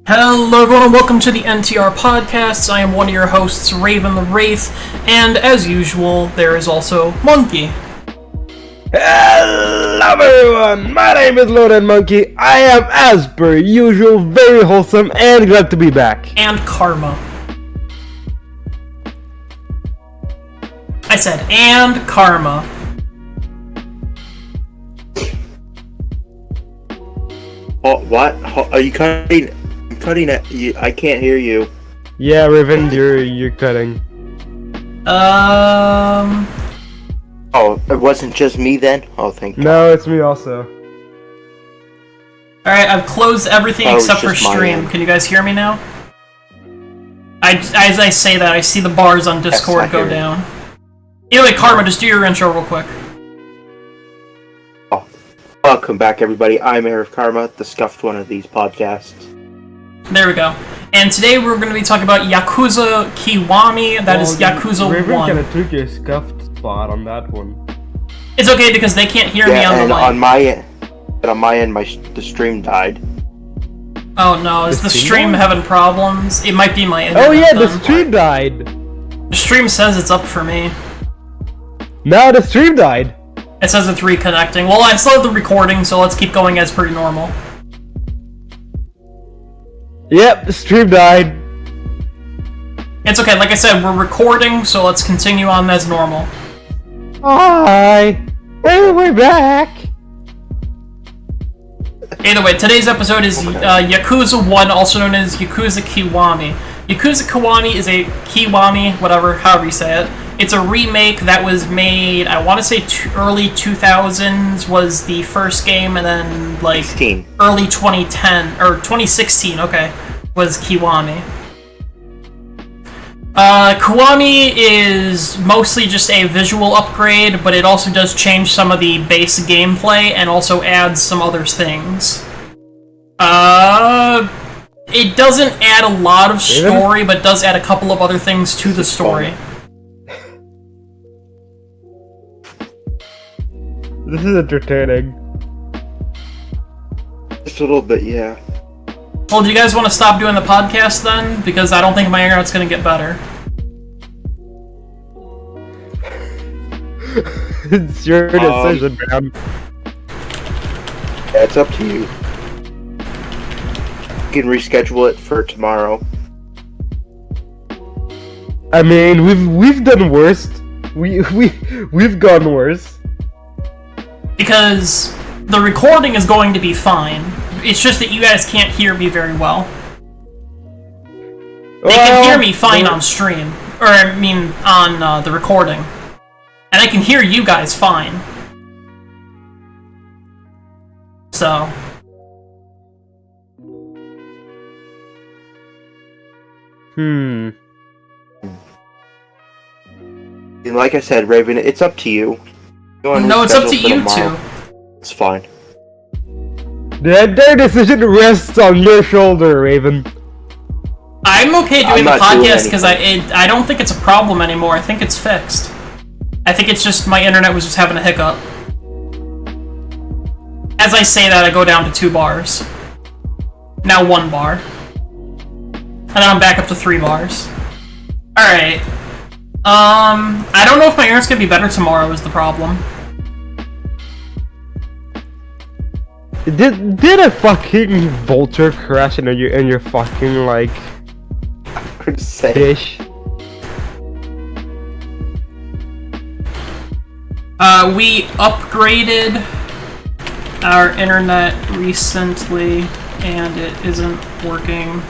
Hello everyone and welcome to the NTR Podcasts. I am one of your hosts, Rave the Wraith, and as usual, there is also Monkey. Hello everyone, my name is Loaded Monkey. I am, as per usual, very wholesome and glad to be back. And Karma. I said, and Karma. Oh, what? Are you cutting? I'm cutting it. I can't hear you. Yeah, Raven, you're cutting. Oh, it wasn't just me then? Oh, thank God. No, it's me also. Alright, I've closed everything except for stream. Can you guys hear me now? As I say that, I see the bars on Discord go down. Anyway, Karma, just do your intro real quick. Oh, welcome back, everybody. I'm Air of Karma, the scuffed one of these podcasts. There we go. And today we're going to be talking about Yakuza Kiwami. That is Yakuza Raven 1. kind of took your scuffed spot on that one. It's okay because they can't hear me on the mic. On my end, the stream died. Oh no, is the stream having problems? It might be my internet. Oh yeah, then. the stream died! The stream says it's up for me. No, the stream died! It says it's reconnecting. Well, I still have the recording, so let's keep going as per normal. Yep, the stream died. It's okay, like I said, we're recording, so let's continue on as normal. Hi! Hey, we're back! Either way, today's episode is Yakuza 1, also known as Yakuza Kiwami. Yakuza Kiwami is a Kiwami, whatever, however you say it. It's a remake that was made, I want to say early 2000s was the first game, and then like 16. Early 2010, or 2016, okay, was Kiwami. Kiwami is mostly just a visual upgrade, but it also does change some of the base gameplay and also adds some other things. It doesn't add a lot of story, but does add a couple of other things to the story. This is entertaining. Just a little bit, yeah. Well, do you guys want to stop doing the podcast then? Because I don't think my internet's going to get better. It's your decision, man. Yeah, it's up to you. You can reschedule it for tomorrow. I mean, we've done worse. We've gone worse. Because the recording is going to be fine. It's just that you guys can't hear me very well. They can hear me fine on stream. Or, I mean, on the recording. And I can hear you guys fine. So. And like I said, Raven, it's up to you. No, it's up to you two. It's fine. Their decision rests on your shoulder, Raven. I'm okay doing the podcast because I don't think it's a problem anymore. I think it's fixed. I think it's just my internet was just having a hiccup. As I say that, I go down to 2 bars. Now 1 bar. And then I'm back up to 3 bars. Alright. I don't know if my internet's gonna be better tomorrow is the problem. Did a fucking vulture crash into your fucking, like, dish? We upgraded our internet recently, and it isn't working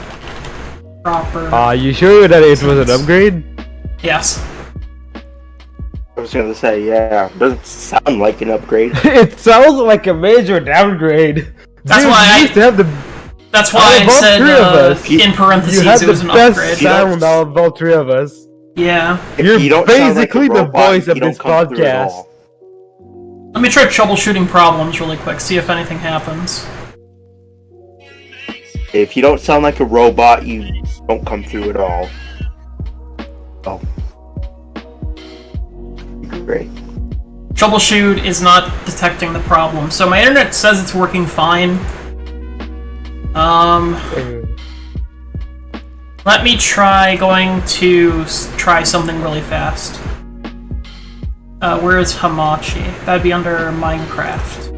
proper. You sure that it was an upgrade? Yes. I was gonna say, yeah, it doesn't sound like an upgrade. It sounds like a major downgrade. That's Dude, why That's why I said in parentheses it was an upgrade. You have the best sound out of all 3 of us. Yeah. You're basically the voice of this podcast. Let me try troubleshooting problems really quick, see if anything happens. If you don't sound like a robot, you don't come through at all. Oh. Great. Troubleshoot is not detecting the problem. So my internet says it's working fine. Let me try try something really fast. Where is Hamachi? That'd be under Minecraft.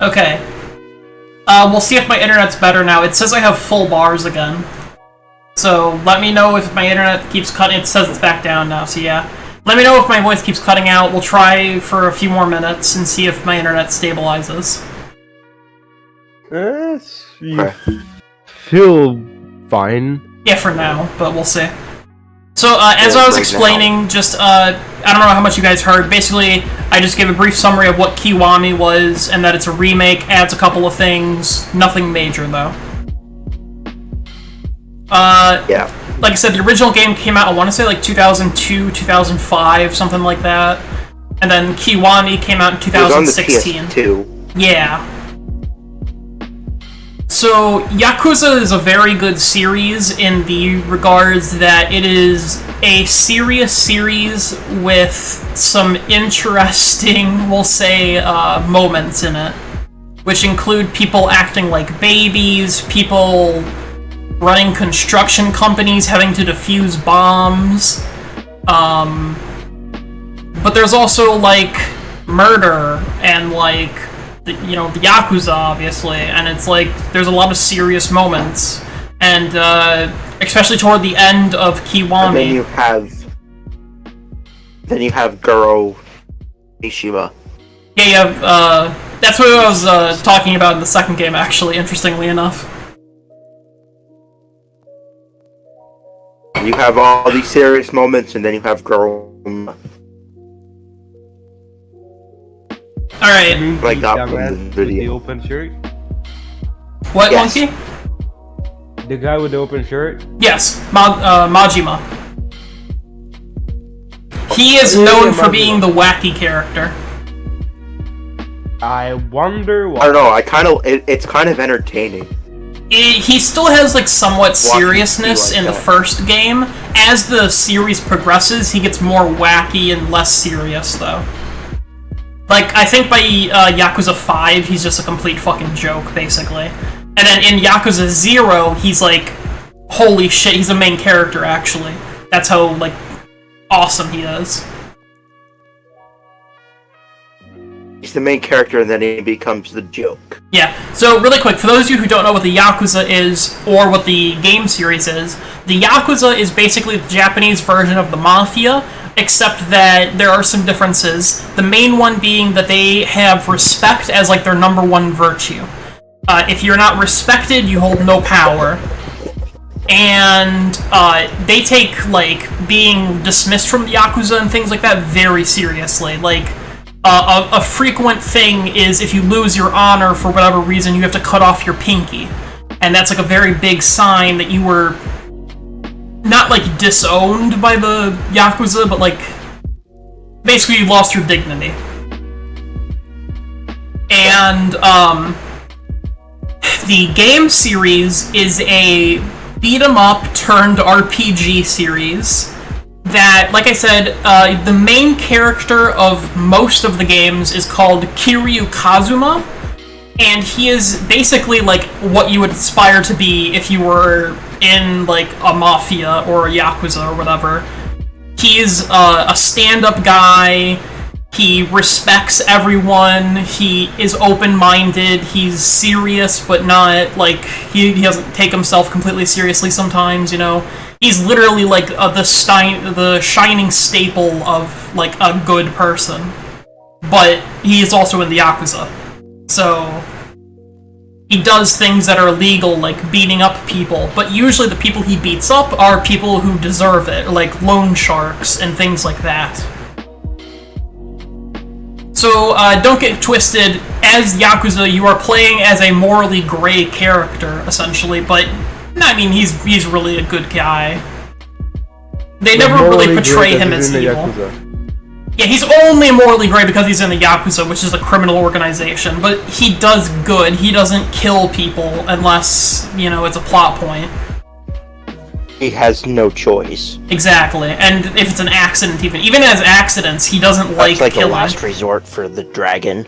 Okay. We'll see if my internet's better now. It says I have full bars again. So let me know if my internet keeps cutting. It says it's back down now, so yeah. Let me know if my voice keeps cutting out. We'll try for a few more minutes and see if my internet stabilizes. You feel fine. Yeah, for now, but we'll see. So, as I was explaining, I don't know how much you guys heard. Basically, I just gave a brief summary of what Kiwami was, and that it's a remake, adds a couple of things, nothing major, though. Yeah. Like I said, the original game came out, I want to say, like, 2002, 2005, something like that. And then Kiwami came out in 2016. It was on the PS2. Yeah. So, Yakuza is a very good series in the regards that it is a serious series with some interesting, we'll say, moments in it. Which include people acting like babies, people running construction companies, having to defuse bombs. But there's also, like, murder and, like, the Yakuza, obviously, and it's like, there's a lot of serious moments, and, especially toward the end of Kiwami. And then you have Goro Mishima. Yeah, you have, that's what I was, talking about in the second game, actually, interestingly enough. You have all these serious moments, and then you have Goro. Alright. Like that from the video. The open shirt? What, yes. Monkey? The guy with the open shirt? Yes, Majima. He is known for being the wacky character. I wonder why. I don't know, it's kind of entertaining. He still has, like, somewhat seriousness in the first game. As the series progresses, he gets more wacky and less serious, though. Like, I think by Yakuza 5, he's just a complete fucking joke, basically. And then in Yakuza 0, he's like, holy shit, he's a main character, actually. That's how, like, awesome he is. He's the main character, and then he becomes the joke. Yeah, so really quick, for those of you who don't know what the Yakuza is, or what the game series is, the Yakuza is basically the Japanese version of the Mafia, except that there are some differences. The main one being that they have respect as, like, their number one virtue. If you're not respected, you hold no power. And they take, like, being dismissed from the Yakuza and things like that very seriously. Like, a frequent thing is if you lose your honor for whatever reason, you have to cut off your pinky. And that's, like, a very big sign that you were not, like, disowned by the Yakuza, but, like, basically you lost your dignity. And, the game series is a beat-em-up turned RPG series that, like I said, the main character of most of the games is called Kiryu Kazuma, and he is basically, like, what you would aspire to be if you were in, like, a Mafia or a Yakuza or whatever. He's a stand-up guy, he respects everyone, he is open-minded, he's serious, but not, like, he doesn't take himself completely seriously sometimes, you know? He's literally, like, the shining staple of, like, a good person. But he is also in the Yakuza. So he does things that are illegal, like beating up people, but usually the people he beats up are people who deserve it, like loan sharks and things like that. So, don't get twisted, as Yakuza, you are playing as a morally gray character, essentially, but, I mean, he's really a good guy. They never really portray him as evil. Yeah, he's only morally gray because he's in the Yakuza, which is a criminal organization, but he does good. He doesn't kill people unless, you know, it's a plot point. He has no choice. Exactly, and if it's an accident, even as accidents, he doesn't That's like killing. a last resort for the dragon.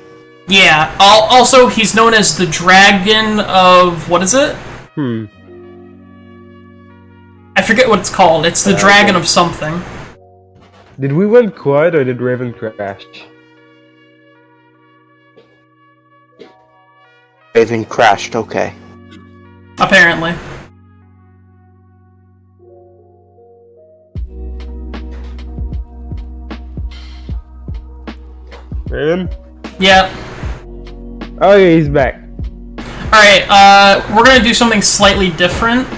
Yeah. Also, he's known as the Dragon of what is it? I forget what it's called. It's the Dragon of something. Did we win quad or did Raven crash? Raven crashed. Okay. Apparently. Raven? Yeah. Oh yeah, he's back. Alright, we're gonna do something slightly different.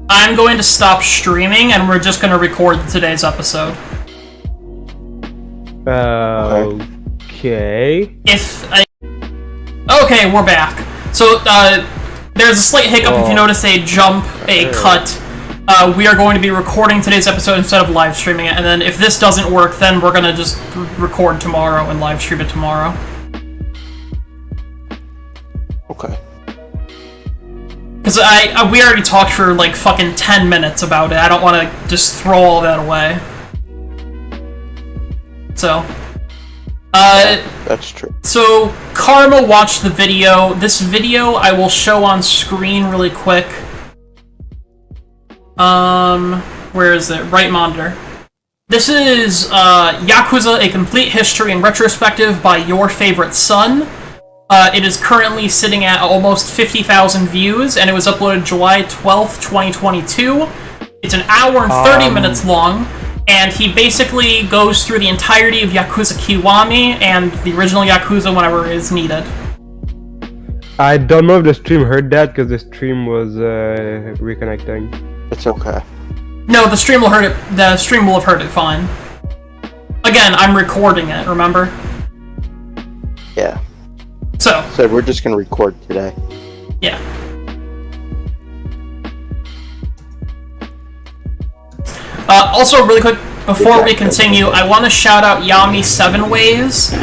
I'm going to stop streaming and we're just gonna record today's episode. Okay. Okay, we're back. So, there's a slight hiccup if you notice a jump, a cut. We are going to be recording today's episode instead of live streaming it, and then if this doesn't work, then we're gonna just record tomorrow and live stream it tomorrow. Okay. Because we already talked for like fucking 10 minutes about it. I don't want to just throw all that away. So, that's true. So Karma watched the video. This video I will show on screen really quick. Where is it? Right monitor. This is Yakuza: A Complete History and Retrospective by Your Favorite Son. It is currently sitting at almost 50,000 views, and it was uploaded July 12th, 2022. It's an hour and 30 minutes long, and he basically goes through the entirety of Yakuza Kiwami and the original Yakuza whenever it is needed. I don't know if the stream heard that, because the stream was reconnecting. It's okay. No, the stream will heard it. The stream will have heard it fine. Again, I'm recording it, remember? Yeah. So we're just gonna record today. Yeah. Also, really quick, before we continue, I want to shout out Yami 7 Ways.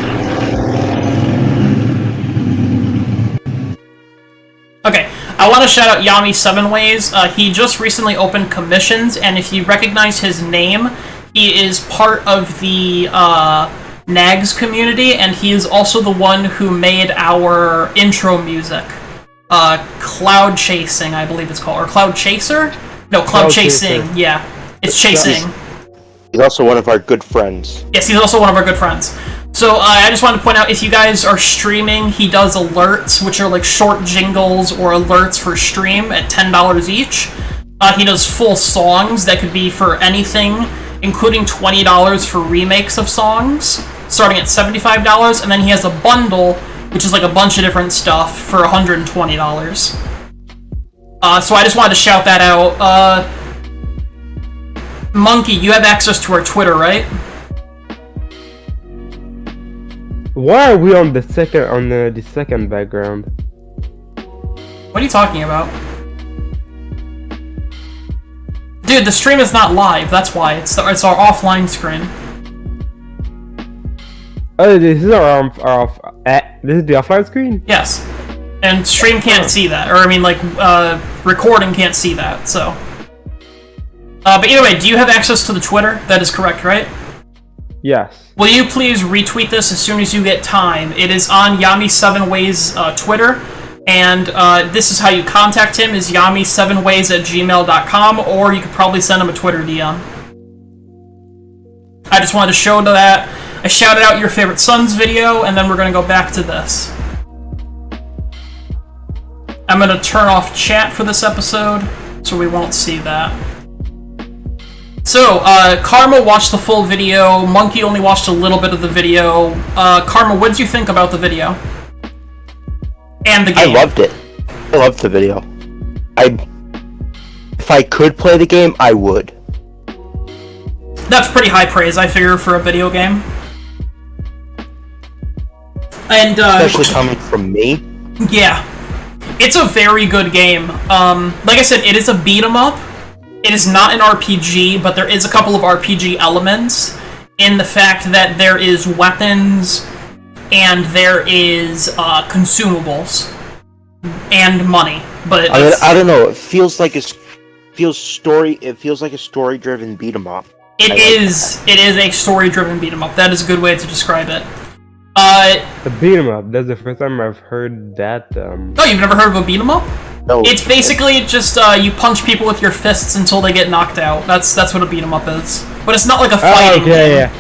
Okay, I want to shout out Yami 7 Ways. He just recently opened commissions, and if you recognize his name, he is part of the Nags community, and he is also the one who made our intro music. Cloud Chasing, I believe it's called. Or Cloud Chaser? No, Cloud Chasing, yeah. It's Chasing. He's also one of our good friends. Yes, he's also one of our good friends. So, I just wanted to point out, if you guys are streaming, he does alerts, which are like short jingles or alerts for stream at $10 each. He does full songs that could be for anything, including $20 for remakes of songs, starting at $75, and then he has a bundle, which is like a bunch of different stuff, for $120. So I just wanted to shout that out. Monkey, you have access to our Twitter, right? Why are we on the second background? What are you talking about? Dude, the stream is not live, that's why. It's our offline screen. Oh, this is this is the offline screen? Yes. And stream can't see that. Or, I mean, like, recording can't see that, so. But either way, do you have access to the Twitter? That is correct, right? Yes. Will you please retweet this as soon as you get time? It is on Yami7Ways Twitter, and this is how you contact him, is yami7ways@gmail.com, or you could probably send him a Twitter DM. I just wanted to show that. I shouted out Your Favorite Son's video, and then we're going to go back to this. I'm going to turn off chat for this episode, so we won't see that. So, Karma watched the full video, Monkey only watched a little bit of the video. Karma, what did you think about the video? And the game? I loved it. I loved the video. If I could play the game, I would. That's pretty high praise, I figure, for a video game. And, especially coming from me. Yeah. It's a very good game. Like I said, it is a beat-em-up. It is not an RPG, but there is a couple of RPG elements in the fact that there is weapons and there is consumables and money. but I don't know. It feels like It feels like a story-driven beat 'em up. It is a story-driven beat 'em up. That is a good way to describe it. The beat 'em up. That's the first time I've heard that. Oh, you've never heard of a beat 'em up? No. It's basically just you punch people with your fists until they get knocked out. That's what a beat 'em up is. But it's not like a fighting game. Yeah.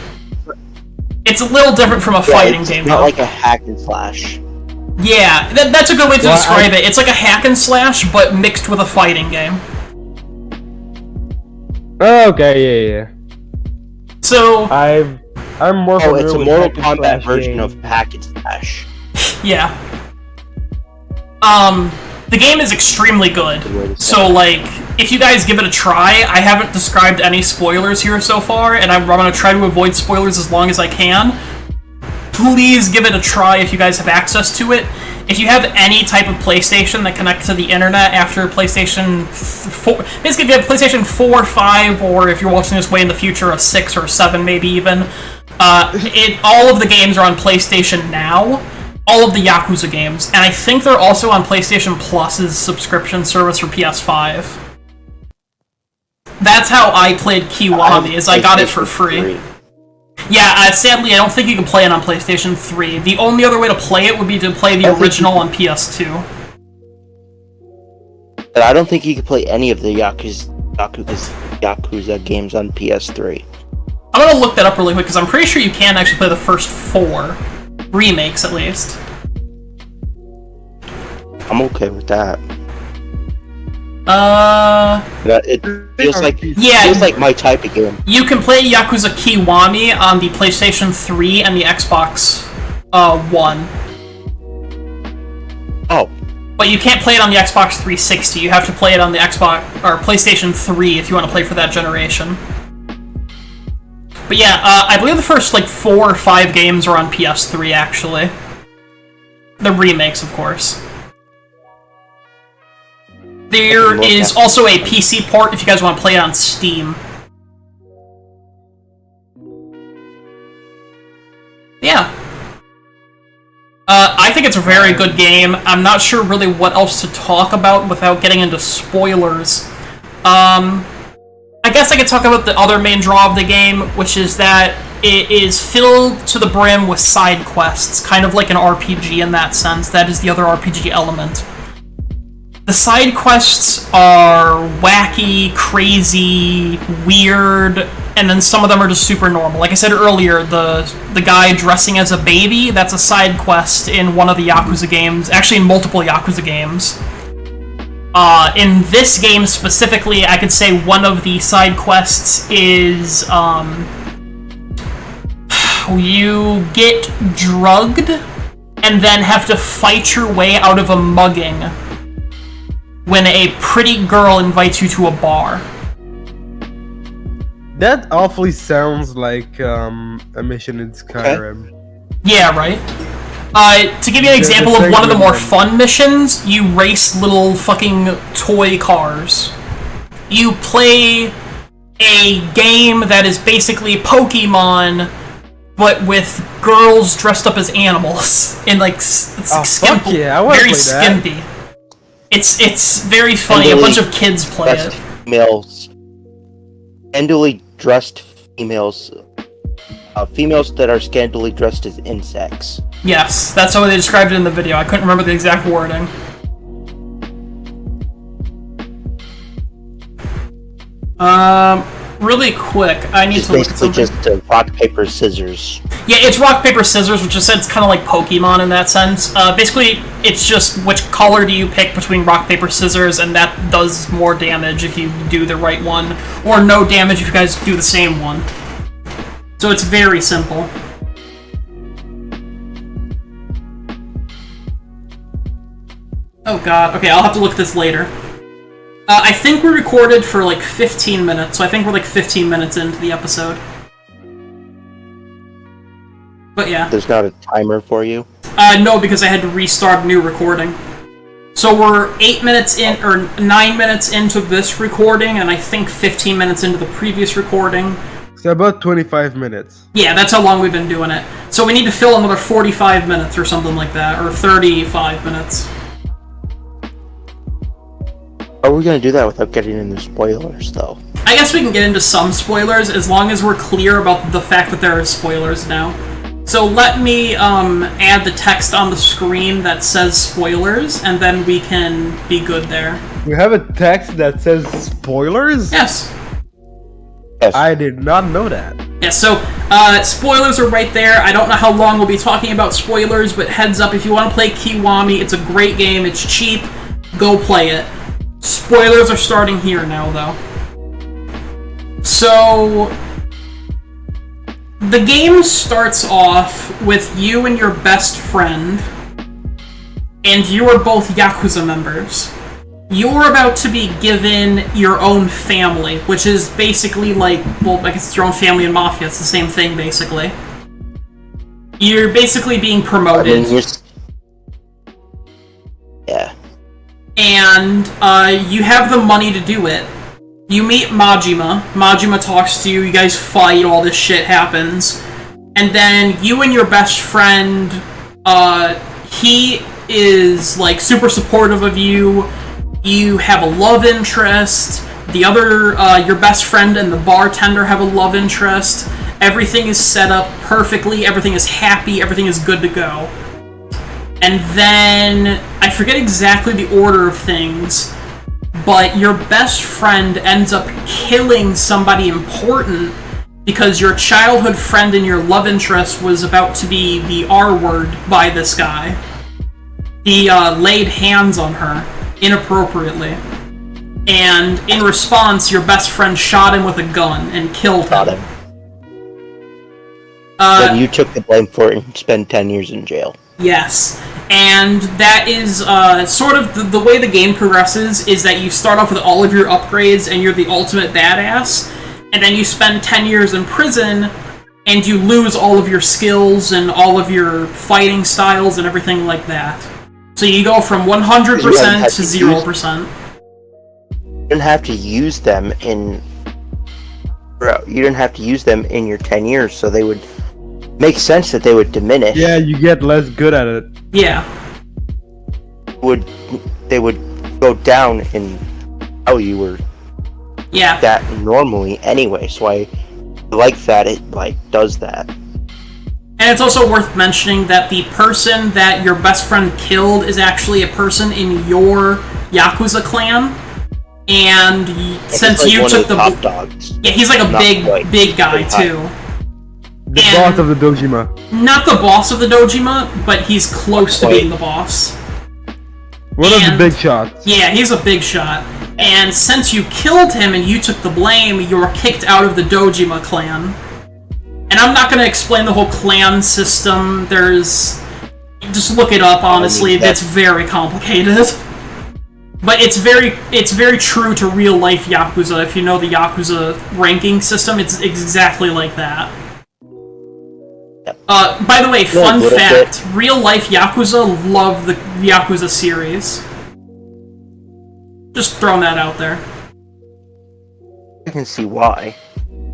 It's a little different from a fighting it's game. not though. like a hack and slash. Yeah, that's a good way to describe it. It's like a hack and slash, but mixed with a fighting game. Okay, yeah. So I'm more familiar it's a with Mortal hack and Kombat slash version games. of hack and slash. yeah. The game is extremely good. So, like, if you guys give it a try, I haven't described any spoilers here so far, and I'm going to try to avoid spoilers as long as I can. Please give it a try if you guys have access to it. If you have any type of PlayStation that connects to the internet after PlayStation 4, basically if you have PlayStation 4, 5, or if you're watching this way in the future, a 6 or 7 maybe even, all of the games are on PlayStation Now. All of the Yakuza games, and I think they're also on PlayStation Plus's subscription service for PS5. That's how I played Kiwami, is I got it for free. Yeah, sadly, I don't think you can play it on PlayStation 3. The only other way to play it would be to play the original on PS2. But I don't think you can play any of the Yakuza games on PS3. I'm gonna look that up really quick, because I'm pretty sure you can actually play the first 4. Remakes, at least. I'm okay with that. It feels like my type of game. You can play Yakuza Kiwami on the PlayStation 3 and the Xbox One. Oh. But you can't play it on the Xbox 360. You have to play it on the Xbox or PlayStation 3 if you want to play for that generation. But yeah, I believe the first, 4 or 5 games are on PS3, actually. The remakes, of course. There is also a PC port if you guys want to play it on Steam. Yeah. I think it's a very good game. I'm not sure really what else to talk about without getting into spoilers. I guess I could talk about the other main draw of the game, which is that it is filled to the brim with side quests, kind of like an RPG in that sense. That is the other RPG element. The side quests are wacky, crazy, weird, and then some of them are just super normal. Like I said earlier, the guy dressing as a baby, that's a side quest in one of the Yakuza games, actually in multiple Yakuza games. In this game specifically, I could say one of the side quests is, you get drugged and then have to fight your way out of a mugging when a pretty girl invites you to a bar. That awfully sounds like a mission in Skyrim. Yeah, right? To give you an example of one of the more fun missions, you race little fucking toy cars. You play a game that is basically Pokemon, but with girls dressed up as animals in very skimpy. It's very funny. A bunch of kids play it. Scantily dressed females. Females that are scantily dressed as insects. Yes, that's how they described it in the video. I couldn't remember the exact wording. Really quick, I need to look at something. It's basically just rock, paper, scissors. Yeah, it's rock, paper, scissors, which is it's kind of like Pokemon in that sense. Basically, it's just which color do you pick between rock, paper, scissors, and that does more damage if you do the right one, or no damage if you guys do the same one. So it's very simple. Oh god, okay, I'll have to look at this later. I think we recorded for 15 minutes, so I think we're 15 minutes into the episode. But yeah. There's not a timer for you? No, because I had to restart a new recording. So we're 8 minutes in, or 9 minutes into this recording, and I think 15 minutes into the previous recording. So about 25 minutes. Yeah, that's how long we've been doing it. So we need to fill another 45 minutes or something like that, or 35 minutes. How are we gonna do that without getting into spoilers, though? I guess we can get into some spoilers as long as we're clear about the fact that there are spoilers now. So let me add the text on the screen that says spoilers, and then we can be good there. We have a text that says spoilers? Yes. Yes. I did not know that. Yeah, so spoilers are right there. I don't know how long we'll be talking about spoilers, but heads up, if you want to play Kiwami, it's a great game, it's cheap, go play it. Spoilers are starting here now, though. So, the game starts off with you and your best friend, and you are both Yakuza members. You're about to be given your own family, which is basically like, well, I guess it's your own family in Mafia, it's the same thing, basically. You're basically being promoted. Yeah. And you have the money to do it. You meet Majima. Majima talks to you. You guys fight. All this shit happens. And then you and your best friend, he is like super supportive of you. You have a love interest. The other, your best friend and the bartender have a love interest. Everything is set up perfectly. Everything is happy. Everything is good to go. And then, I forget exactly the order of things, but your best friend ends up killing somebody important because your childhood friend and your love interest was about to be the R-word by this guy. He laid hands on her inappropriately. And in response, your best friend shot him with a gun and killed him. Then you took the blame for it and spent 10 years in jail. Yes. And that is sort of the way the game progresses is that you start off with all of your upgrades and you're the ultimate badass, and then you spend 10 years in prison and you lose all of your skills and all of your fighting styles and everything like that. So you go from 100% to 0%. You didn't have to use them in... You didn't have to use them in your 10 years, so they would... Make sense that they would diminish. Yeah, you get less good at it. Yeah. They would go down in how you were that normally anyway, so I like that it does that. And it's also worth mentioning that the person that your best friend killed is actually a person in your Yakuza clan. And since you took the top dogs. Yeah, he's like a big guy too. The boss of the Dojima. Not the boss of the Dojima, but he's close to being the boss. One of the big shots. Yeah, he's a big shot. And since you killed him and you took the blame, you were kicked out of the Dojima clan. And I'm not going to explain the whole clan system. Just look it up, honestly. It's very complicated. But it's very true to real life Yakuza. If you know the Yakuza ranking system, it's exactly like that. By the way, fun fact, real-life Yakuza love the Yakuza series. Just throwing that out there. I can see why.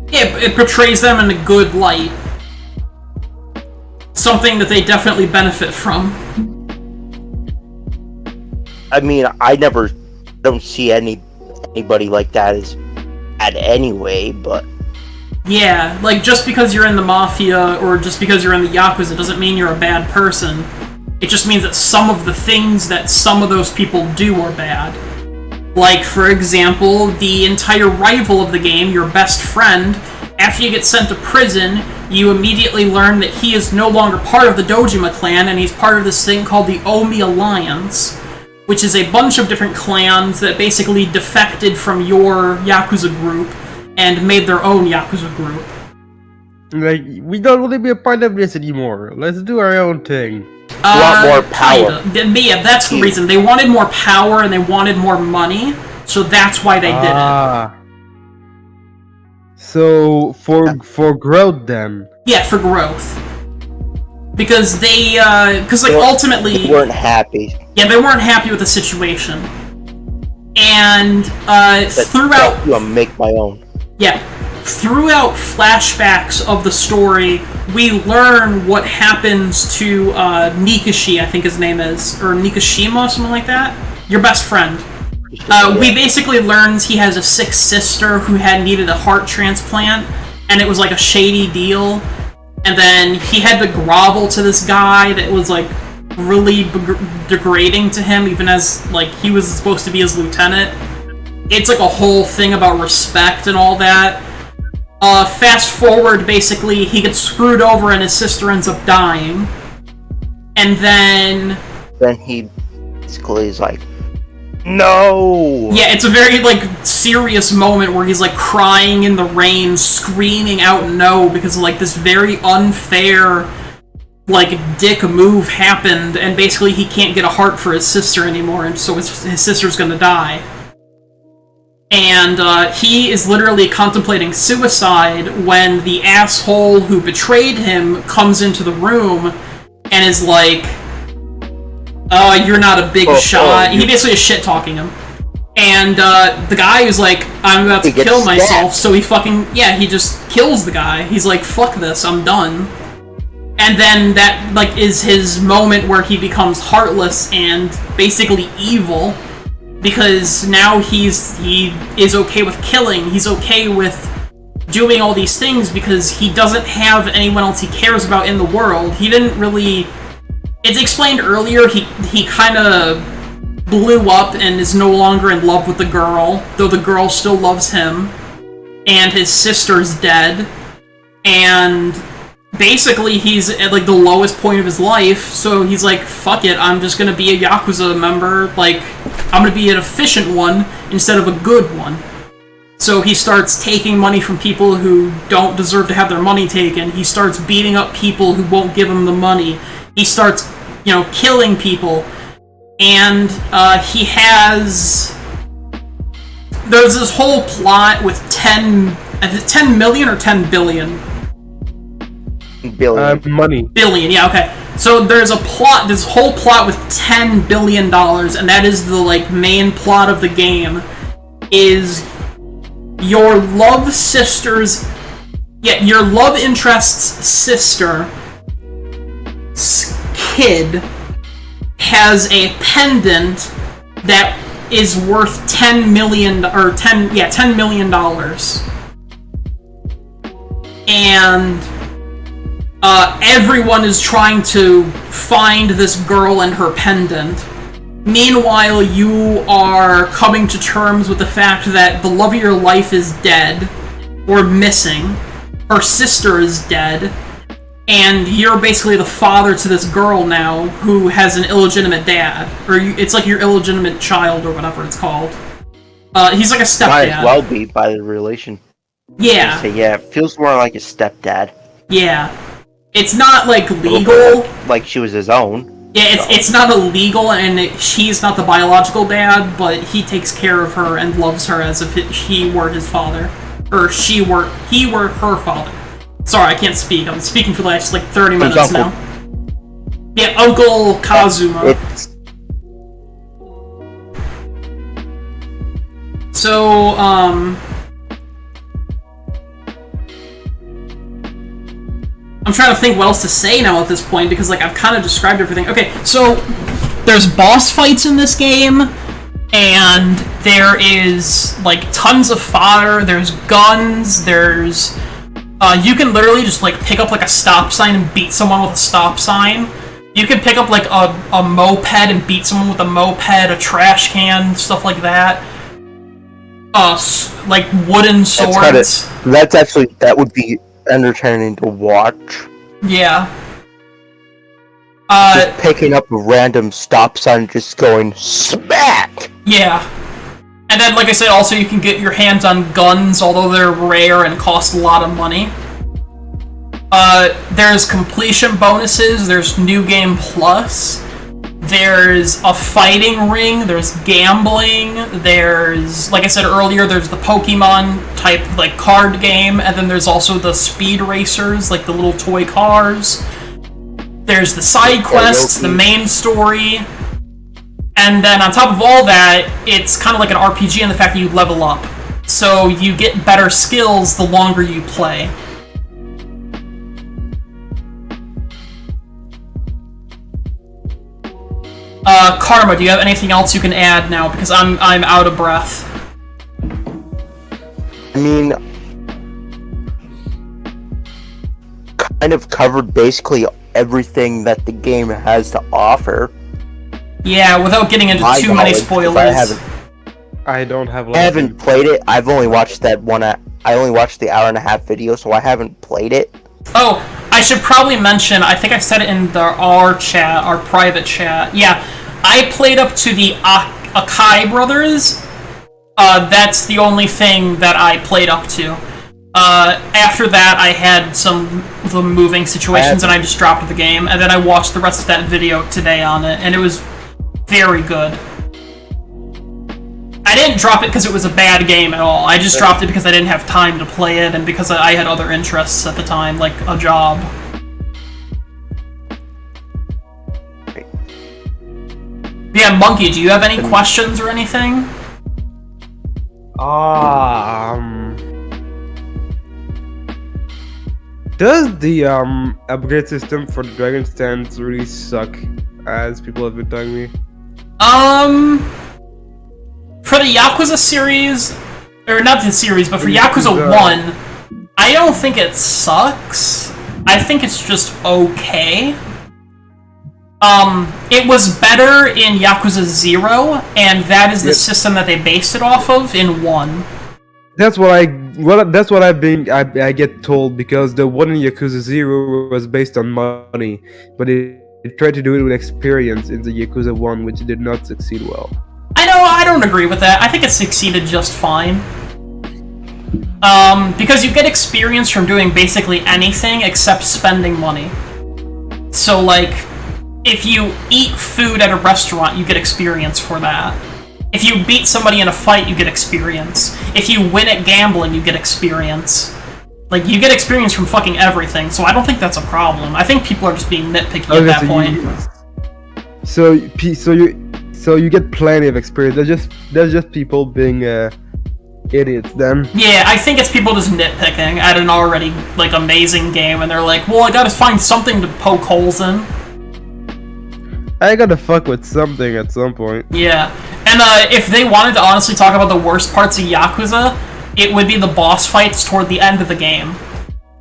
Yeah, it portrays them in a good light. Something that they definitely benefit from. I mean, I don't see anybody like that as bad anyway, but... Yeah, like, just because you're in the Mafia, or just because you're in the Yakuza, doesn't mean you're a bad person. It just means that some of the things that some of those people do are bad. Like, for example, the entire rival of the game, your best friend, after you get sent to prison, you immediately learn that he is no longer part of the Dojima clan, and he's part of this thing called the Omi Alliance, which is a bunch of different clans that basically defected from your Yakuza group, and made their own Yakuza group. Like, we don't want to be a part of this anymore. Let's do our own thing. Want more power. Yeah, that's the reason. They wanted more power and they wanted more money, so that's why they did it. So, for growth then? Yeah, for growth. Because they, ultimately... They weren't happy. Yeah, they weren't happy with the situation. And, throughout... I'm gonna make my own. Yeah. Throughout flashbacks of the story, we learn what happens to Nikashi, I think his name is, or Nikashima, something like that. Your best friend. we basically learned he has a sick sister who had needed a heart transplant, and it was like a shady deal. And then he had to grovel to this guy that was like really degrading to him, even as like he was supposed to be his lieutenant. It's like a whole thing about respect and all that. Fast forward, basically, he gets screwed over and his sister ends up dying. And then he basically is like, no! Yeah, it's a very, like, serious moment where he's, like, crying in the rain, screaming out no, because, like, this very unfair, like, dick move happened, and basically he can't get a heart for his sister anymore, and so his sister's gonna die. And, he is literally contemplating suicide when the asshole who betrayed him comes into the room and is like, you're not a big shot. He basically is shit-talking him. And, the guy is like, I'm about to kill myself, so he he just kills the guy. He's like, fuck this, I'm done. And then that, like, is his moment where he becomes heartless and basically evil, because now he is okay with killing, he's okay with doing all these things because he doesn't have anyone else he cares about in the world. He didn't really... It's explained earlier, he kind of blew up and is no longer in love with the girl, though the girl still loves him, and his sister's dead, and basically he's at, like, the lowest point of his life, so he's like, fuck it, I'm just gonna be a Yakuza member, like, I'm gonna be an efficient one instead of a good one. So he starts taking money from people who don't deserve to have their money taken, he starts beating up people who won't give him the money, he starts, killing people, and he has... There's this whole plot with 10 million or 10 billion? Billion. Money. Billion, yeah, okay. So there's this whole plot with $10 billion, and that is the, like, main plot of the game, is your love interest's sister kid has a pendant that is worth $10 million, $10 million. And everyone is trying to find this girl and her pendant. Meanwhile, you are coming to terms with the fact that the love of your life is dead, or missing. Her sister is dead. And you're basically the father to this girl now, who has an illegitimate dad. Or it's like your illegitimate child, or whatever it's called. He's like a stepdad. Might as well be by the relation. Yeah. Yeah, it feels more like a stepdad. Yeah. It's not, like, legal. Like she was his own. Yeah, it's not illegal, and she's not the biological dad, but he takes care of her and loves her as if he were his father. Or he were her father. Sorry, I can't speak. I've been speaking for the last, like, 30 minutes now. Yeah, Uncle Kazuma. So, I'm trying to think what else to say now at this point, because, like, I've kind of described everything. Okay, so, there's boss fights in this game, and there is, like, tons of fodder, there's guns, there's... you can literally just, like, pick up, like, a stop sign and beat someone with a stop sign. You can pick up, like, a moped and beat someone with a moped, a trash can, stuff like that. Like, wooden swords. That would be entertaining to watch. Yeah. Just picking up a random stop sign and just going smack! Yeah. And then, like I said, also you can get your hands on guns, although they're rare and cost a lot of money. There's completion bonuses, there's New Game Plus, there's a fighting ring, there's gambling, there's, like I said earlier, there's the Pokemon type, like, card game, and then there's also the speed racers, like the little toy cars. There's the side quests, the main story, and then on top of all that, it's kind of like an RPG in the fact that you level up. So you get better skills the longer you play. Karma, do you have anything else you can add now? Because I'm out of breath. I mean, kind of covered basically everything that the game has to offer. Yeah, without getting into too many spoilers. I don't have. I haven't played it. I've only watched that one. I only watched the hour-and-a-half video, so I haven't played it. Oh, I should probably mention. I think I said it in our chat, our private chat. Yeah, I played up to the Akai brothers. That's the only thing that I played up to. After that, I had some of the moving situations, and I just dropped the game. And then I watched the rest of that video today on it, and it was very good. I didn't drop it because it was a bad game at all. I just dropped it because I didn't have time to play it, and because I had other interests at the time, like a job. Yeah, Monkey, do you have any questions or anything? Does the upgrade system for the Dragon Stands really suck, as people have been telling me? For the Yakuza series, or not the series, but for Yakuza 1, I don't think it sucks. I think it's just okay. It was better in Yakuza 0, and that is the system that they based it off of in 1. That's what I get told, because the one in Yakuza 0 was based on money, but it tried to do it with experience in the Yakuza 1, which did not succeed well. I don't agree with that. I think it succeeded just fine. Because you get experience from doing basically anything except spending money. So, like, if you eat food at a restaurant, you get experience for that. If you beat somebody in a fight, you get experience. If you win at gambling, you get experience. Like, you get experience from fucking everything, so I don't think that's a problem. I think people are just being nitpicky at that point. So you get plenty of experience. There's just people being idiots then. Yeah, I think it's people just nitpicking at an already, like, amazing game, and they're like, well, I gotta find something to poke holes in. I gotta fuck with something at some point. Yeah, and if they wanted to honestly talk about the worst parts of Yakuza, it would be the boss fights toward the end of the game.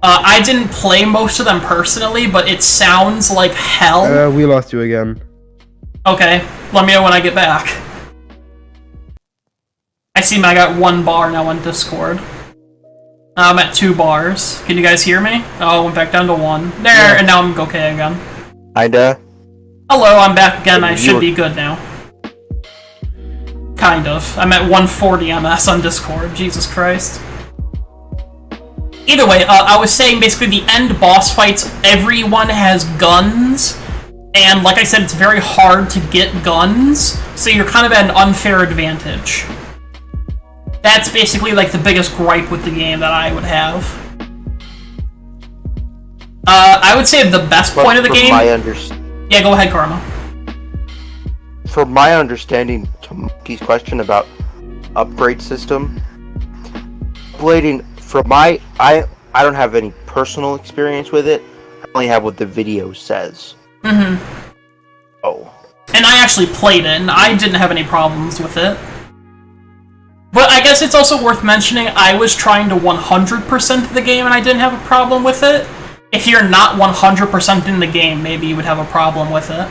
I didn't play most of them personally, but it sounds like hell. We lost you again. Okay, let me know when I get back. I see I got 1 bar now on Discord. I'm at 2 bars. Can you guys hear me? Oh, I went back down to 1. There, yeah. And now I'm okay again. Hello, I'm back again. I should be good now. Kind of. I'm at 140 MS on Discord. Jesus Christ. Either way, I was saying basically the end boss fights, everyone has guns. And like I said, it's very hard to get guns, so you're kind of at an unfair advantage. That's basically like the biggest gripe with the game that I would have. I would say the best point of the game... Yeah, go ahead, Karma. From my understanding, to Monkey's question about upgrade system, upgrading, I don't have any personal experience with it. I only have what the video says. Mm-hmm. Oh. And I actually played it, and I didn't have any problems with it. But I guess it's also worth mentioning, I was trying to 100% the game, and I didn't have a problem with it. If you're not 100% in the game, maybe you would have a problem with it.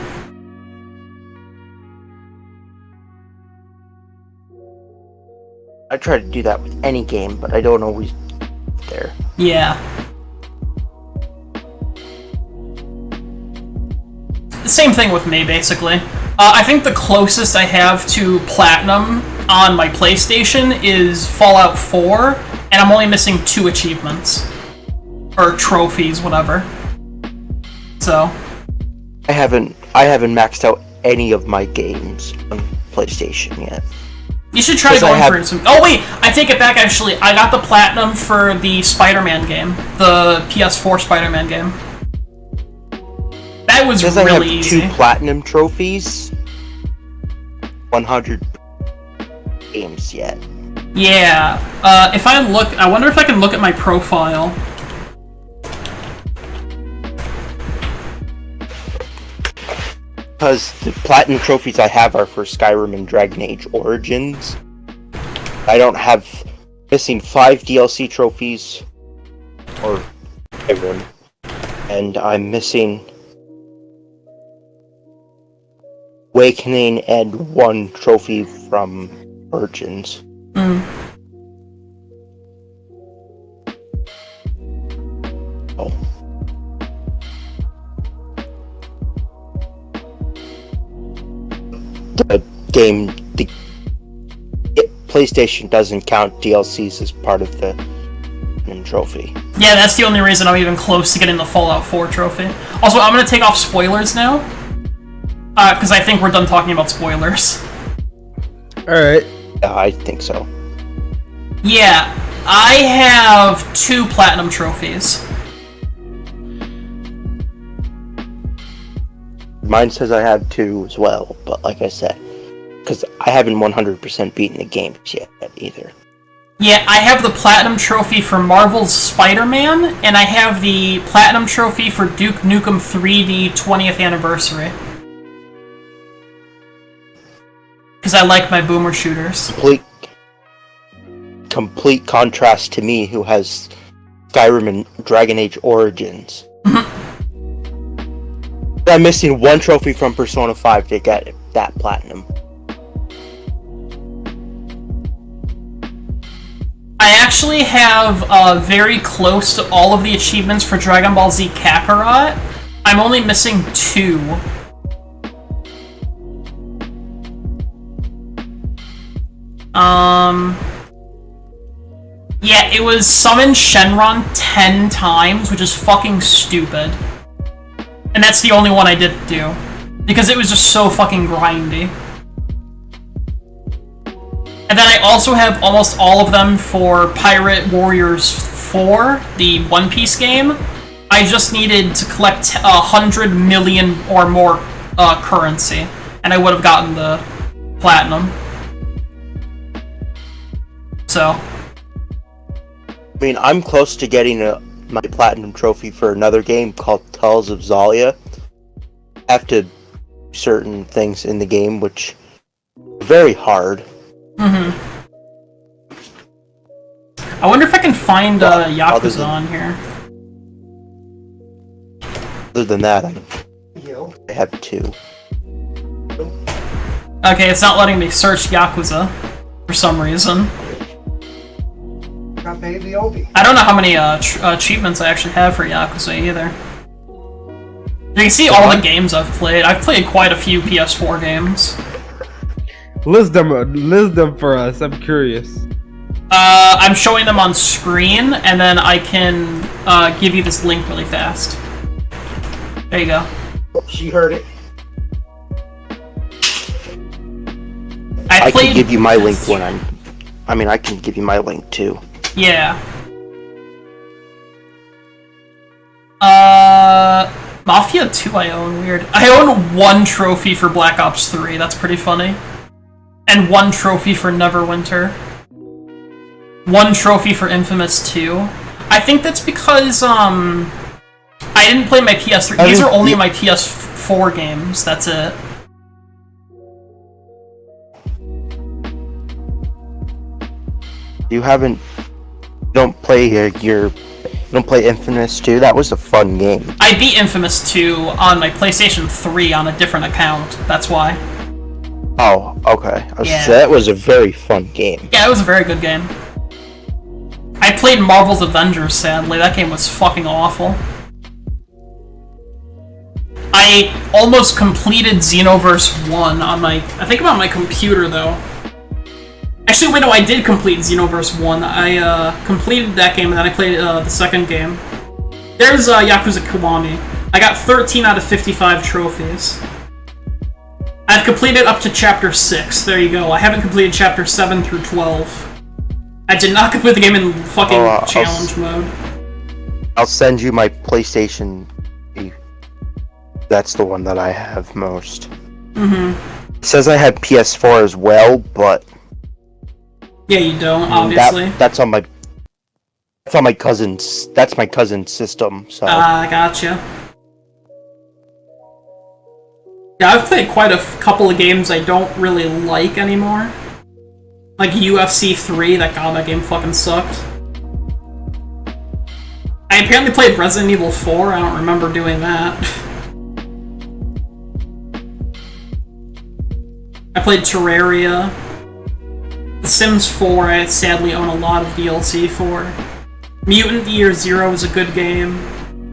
I try to do that with any game, but I don't always get there. Yeah. Same thing with me, basically. I think the closest I have to Platinum on my PlayStation is Fallout 4, and I'm only missing 2 achievements. Or trophies, whatever. So. I haven't maxed out any of my games on PlayStation yet. You should try going for some... Oh wait! I take it back, actually. I got the Platinum for the Spider-Man game. The PS4 Spider-Man game. That was really easy. I have 2 Platinum trophies. 100 games yet. Yeah. If I look... I wonder if I can look at my profile. Because the platinum trophies I have are for Skyrim and Dragon Age Origins. I don't have missing 5 DLC trophies or Skyrim, and I'm missing Awakening and 1 trophy from Origins. Oh. The PlayStation doesn't count DLCs as part of the trophy. Yeah, that's the only reason I'm even close to getting the Fallout 4 trophy. Also, I'm gonna take off spoilers now, because I think we're done talking about spoilers. Alright. Yeah, I think so. Yeah, I have 2 platinum trophies. Mine says I have 2 as well, but like I said, because I haven't 100% beaten the games yet either. Yeah, I have the platinum trophy for Marvel's Spider-Man, and I have the platinum trophy for Duke Nukem 3D 20th anniversary. Because I like my boomer shooters. Complete contrast to me, who has Skyrim and Dragon Age Origins. I'm missing 1 trophy from Persona 5 to get that platinum. I actually have very close to all of the achievements for Dragon Ball Z Kakarot. I'm only missing 2. Yeah, it was summon Shenron 10 times, which is fucking stupid. And that's the only one I didn't do. Because it was just so fucking grindy. And then I also have almost all of them for Pirate Warriors 4, the One Piece game. I just needed to collect 100 million or more currency, and I would have gotten the platinum. So. I mean, I'm close to getting my platinum trophy for another game called Tales of Xalia. I have to do certain things in the game, which are very hard. I wonder if I can find Yakuza on here. Other than that, I have 2. Okay, it's not letting me search Yakuza for some reason. I don't know how many achievements I actually have for Yakuza either. You can see all the games I've played. I've played quite a few PS4 games. List them for us. I'm curious. I'm showing them on screen, and then I can give you this link really fast. There you go. She heard it. I can give you my link when I can give you my link too. Yeah. Mafia 2 I own, weird. I own 1 trophy for Black Ops 3, that's pretty funny. And 1 trophy for Neverwinter. 1 trophy for Infamous 2. I think that's because, I didn't play my PS3. These are only my PS4 games, that's it. You don't play Infamous 2? That was a fun game. I beat Infamous 2 on my PlayStation 3 on a different account, that's why. Oh, okay. Yeah. That was a very fun game. Yeah, it was a very good game. I played Marvel's Avengers, sadly. That game was fucking awful. I almost completed Xenoverse 1 on my... I think about my computer, though. Actually, wait, no, I did complete Xenoverse 1. I completed that game, and then I played the second game. There's Yakuza Kiwami. I got 13 out of 55 trophies. I've completed up to Chapter 6. There you go. I haven't completed Chapter 7 through 12. I did not complete the game in fucking challenge mode. I'll send you my PlayStation. That's the one that I have most. It says I had PS4 as well, but... Yeah, you don't, obviously. That's on my cousin's... That's my cousin's system, so... Gotcha. Yeah, I've played quite a couple of games I don't really like anymore. Like UFC 3, that game fucking sucked. I apparently played Resident Evil 4, I don't remember doing that. I played Terraria. The Sims 4, I sadly own a lot of DLC for. Mutant Year Zero is a good game.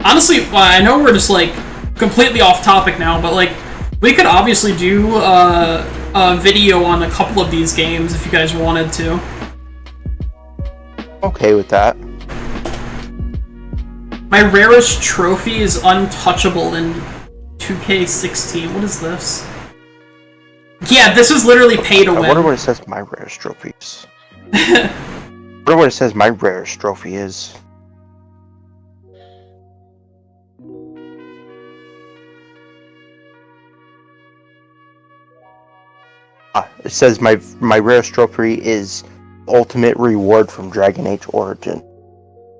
Honestly, I know we're just, like, completely off topic now, but, like, we could obviously do a video on a couple of these games if you guys wanted to. Okay with that. My rarest trophy is untouchable in 2K16. What is this? Yeah, this is literally pay to win. I wonder what it says my rarest trophies. I wonder what it says my rarest trophy is. It says my rarest trophy is ultimate reward from Dragon Age Origin.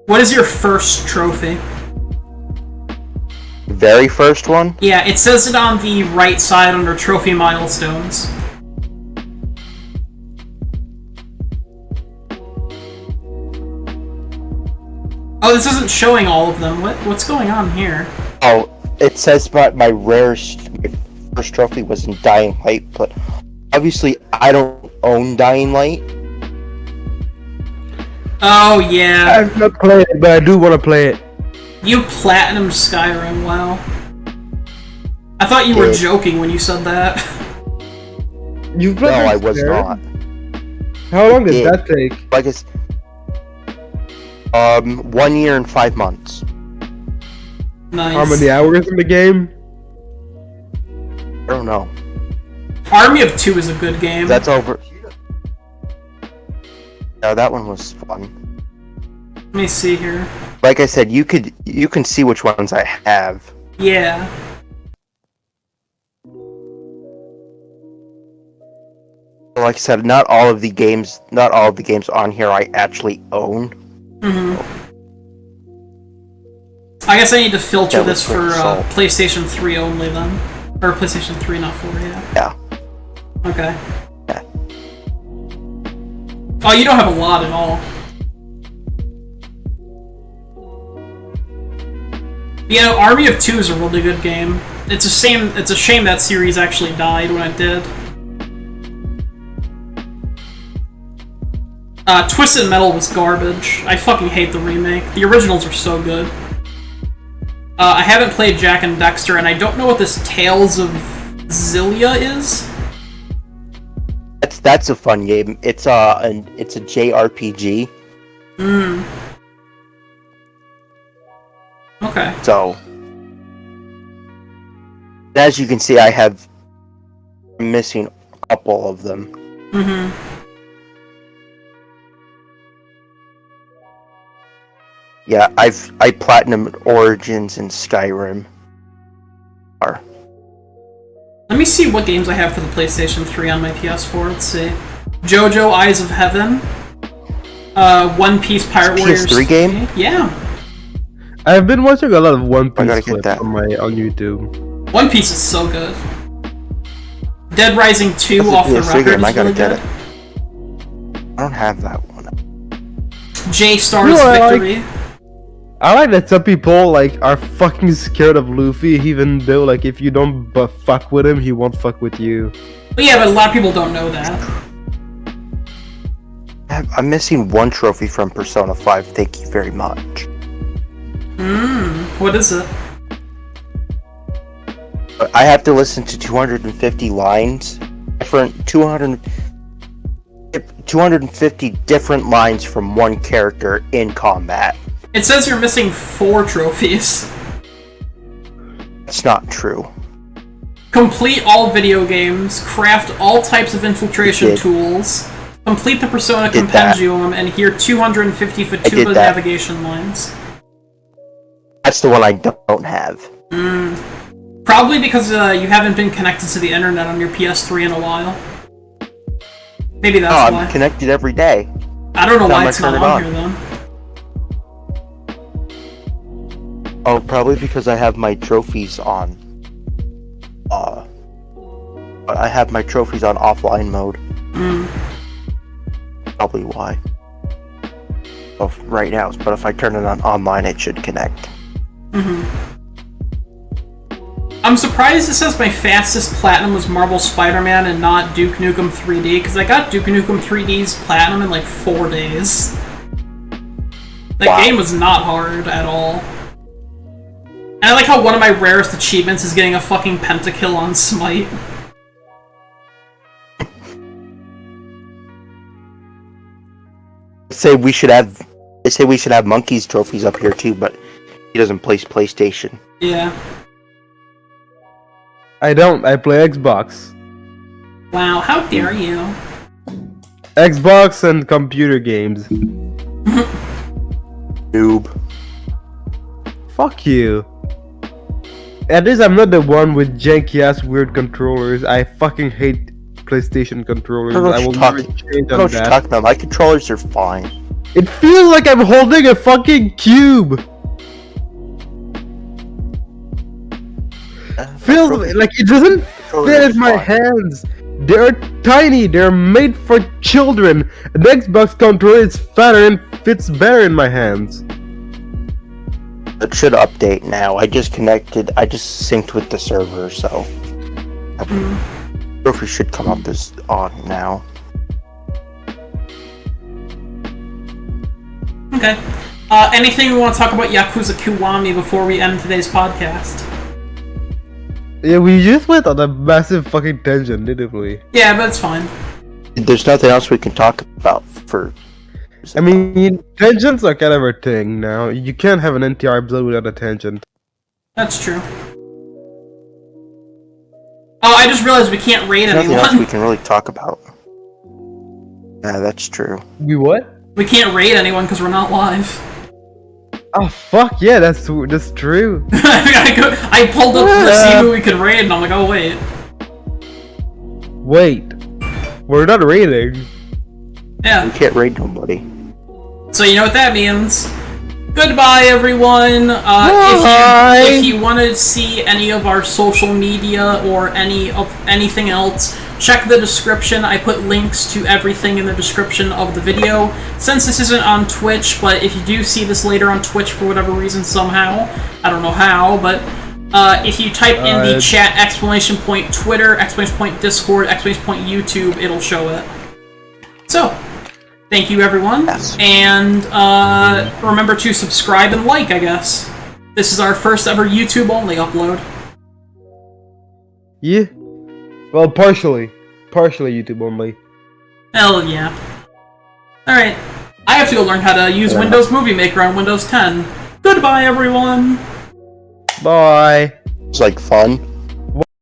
What is your first trophy? Very first one? Yeah, it says it on the right side under trophy milestones. Oh, this isn't showing all of them. What's going on here? Oh, it says my first trophy was in Dying Light, but obviously I don't own Dying Light. Oh, yeah. I've not played it, but I do want to play it. You platinum Skyrim, wow. I thought you were joking when you said that. You've played No, I was Skyrim? not. How long did that take? Like it's 1 year and 5 months. Nice. How many hours in the game? I don't know. Army of Two is a good game. That's over. No, that one was fun. Let me see here. Like I said, you can see which ones I have. Yeah. Like I said, not all of the games on here I actually own. I guess I need to filter this for Soul. PlayStation 3 only then. Or PlayStation 3, not 4, yeah. Yeah. Okay. Yeah. Oh, you don't have a lot at all. You know, Army of Two is a really good game. It's a shame that series actually died when it did. Twisted Metal was garbage. I fucking hate the remake. The originals are so good. I haven't played Jak and Dexter, and I don't know what this Tales of Xillia is. That's a fun game. It's a JRPG. Okay. So, as you can see, I'm missing a couple of them. Yeah, I platinumed Origins and Skyrim. Let me see what games I have for the PlayStation 3 on my PS4. Let's see. JoJo Eyes of Heaven. One Piece Pirate Warriors. PS3 game? Yeah. I've been watching a lot of One I gotta Piece get clips that. on YouTube. One Piece is so good. Dead Rising 2 That's a off the PS3 record game, I is gotta really get good. it. I don't have that one. J-Stars You know, Victory. I like that some people like are fucking scared of Luffy, even though like if you don't fuck with him, he won't fuck with you. But yeah, but a lot of people don't know that. I'm missing one trophy from Persona 5. Thank you very much. What is it? I have to listen to 250 lines, different 250 different lines from one character in combat. It says you're missing 4 trophies. It's not true. Complete all video games, craft all types of infiltration tools, complete the Persona Did Compendium, and hear 250 Fatuba that. navigation lines. That's the one I don't have. Probably because you haven't been connected to the internet on your PS3 in a while. Maybe that's Oh, why. I'm connected every day. I don't know Time why I it's not turn it on on. here then. Oh, probably because I have my trophies on but I have my trophies on offline mode. Probably why. Of right now, but if I turn it on online, it should connect. I'm surprised it says my fastest platinum was Marvel Spider-Man and not Duke Nukem 3D, because I got Duke Nukem 3D's platinum in like 4 days. That game was not hard at all. And I like how one of my rarest achievements is getting a fucking pentakill on Smite. They say we should have Monkey's trophies up here too, but he doesn't play PlayStation. Yeah. I don't. I play Xbox. Wow, how dare you? Xbox and computer games. Noob. Fuck you. At least I'm not the one with janky ass weird controllers. I fucking hate PlayStation controllers. I will never change on that. Talking about. My controllers are fine. It feels like I'm holding a fucking cube. Feels like it doesn't fit in my hands. They're tiny. They're made for children. An Xbox controller is fatter and fits better in my hands. It should update now. I just synced with the server, so trophy should come up as on now. Okay. Anything we want to talk about Yakuza Kiwami before we end today's podcast? Yeah, we just went on a massive fucking tangent, didn't we? Yeah, but it's fine. There's nothing else we can talk about for... I mean, tangents are kind of a thing now. You can't have an NTR episode without a tangent. That's true. Oh, I just realized we can't raid anyone. Nothing else we can really talk about. Yeah, that's true. We what? We can't raid anyone because we're not live. Oh fuck yeah, that's true. I pulled up to see who we could raid, and I'm like, oh wait. Wait, we're not raiding. Yeah. We can't raid nobody. So you know what that means. Goodbye, everyone. If you want to see any of our social media or anything else, check the description. I put links to everything in the description of the video. Since this isn't on Twitch, but if you do see this later on Twitch for whatever reason somehow, I don't know how, but if you type in the chat ! Twitter, ! Discord, ! YouTube, it'll show it. So, thank you everyone, and remember to subscribe and like, I guess. This is our first ever YouTube only upload. Yeah. Well, partially YouTube only. Hell yeah. Alright, I have to go learn how to use Windows Movie Maker on Windows 10. Goodbye everyone! Bye! It's like fun.